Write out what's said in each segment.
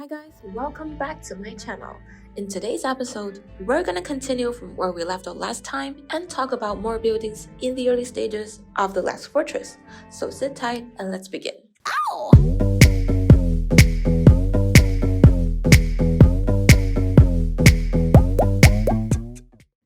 Hi guys, welcome back to my channel. In today's episode, we're gonna continue from where we left off last time and talk about more buildings in the early stages of the last fortress. So sit tight and let's begin. Ow!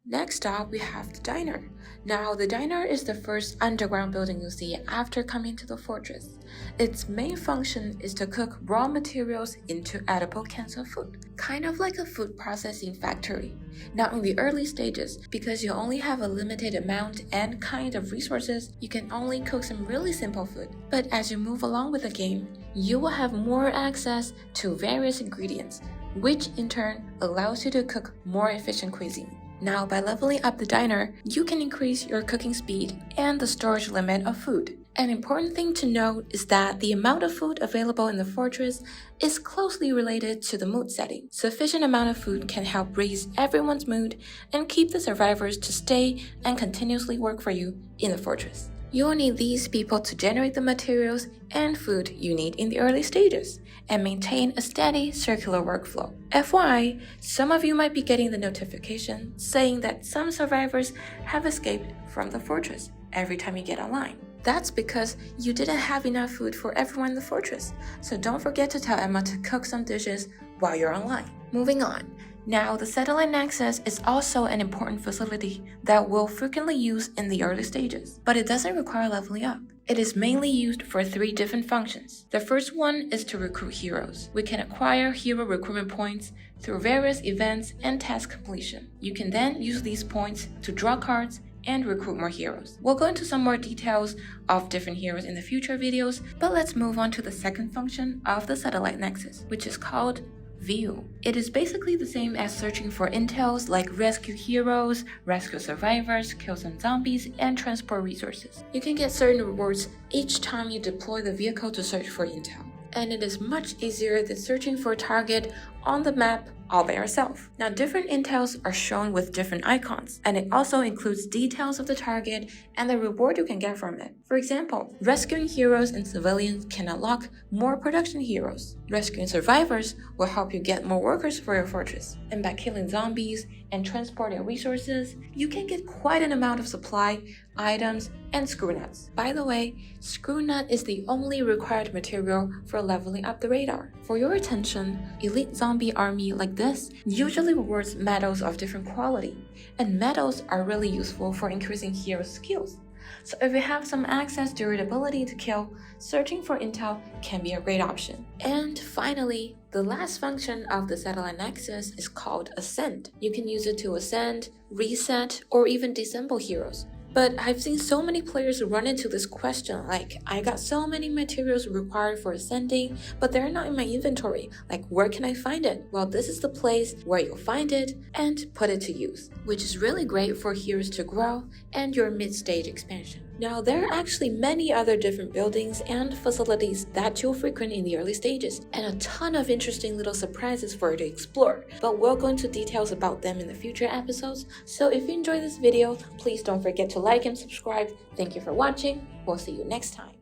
Next up, we have the diner. Now, the diner is the first underground building you'll see after coming to the fortress. Its main function is to cook raw materials into edible cans of food, kind of like a food processing factory. Now, in the early stages, because you only have a limited amount and kind of resources, you can only cook some really simple food. But as you move along with the game, you will have more access to various ingredients, which in turn allows you to cook more efficient cuisine. Now, by leveling up the diner, you can increase your cooking speed and the storage limit of food. An important thing to note is that the amount of food available in the fortress is closely related to the mood setting. Sufficient amount of food can help raise everyone's mood and keep the survivors to stay and continuously work for you in the fortress. You'll need these people to generate the materials and food you need in the early stages and maintain a steady circular workflow. FYI, some of you might be getting the notification saying that some survivors have escaped from the fortress every time you get online. That's because you didn't have enough food for everyone in the fortress, so don't forget to tell Emma to cook some dishes while you're online. Moving on. Now, the satellite Nexus is also an important facility that we'll frequently use in the early stages, but it doesn't require leveling up. It is mainly used for 3 different functions. The first one is to recruit heroes. We can acquire hero recruitment points through various events and task completion. You can then use these points to draw cards and recruit more heroes. We'll go into some more details of different heroes in the future videos, but let's move on to the second function of the satellite Nexus, which is called View. It is basically the same as searching for intels like rescue heroes, rescue survivors, kill some zombies, and transport resources. You can get certain rewards each time you deploy the vehicle to search for intel, and it is much easier than searching for a target on the map all by yourself. Now, different intels are shown with different icons, and it also includes details of the target and the reward you can get from it. For example, rescuing heroes and civilians can unlock more production heroes. Rescuing survivors will help you get more workers for your fortress. And by killing zombies and transporting resources, you can get quite an amount of supply, items, and screw nuts. By the way, screw nut is the only required material for leveling up the radar. For your attention, elite zombie army like this usually rewards medals of different quality, and medals are really useful for increasing hero skills. So if you have some access to your ability to kill, searching for intel can be a great option. And finally, the last function of the satellite Nexus is called Ascend. You can use it to ascend, reset, or even disassemble heroes. But I've seen so many players run into this question like, I got so many materials required for ascending, but they're not in my inventory. Like, where can I find it? Well, this is the place where you'll find it and put it to use, which is really great for heroes to grow and your mid-stage expansion. Now, there are actually many other different buildings and facilities that you'll frequent in the early stages, and a ton of interesting little surprises for you to explore, but we'll go into details about them in the future episodes. So if you enjoyed this video, please don't forget to like and subscribe. Thank you for watching. We'll see you next time.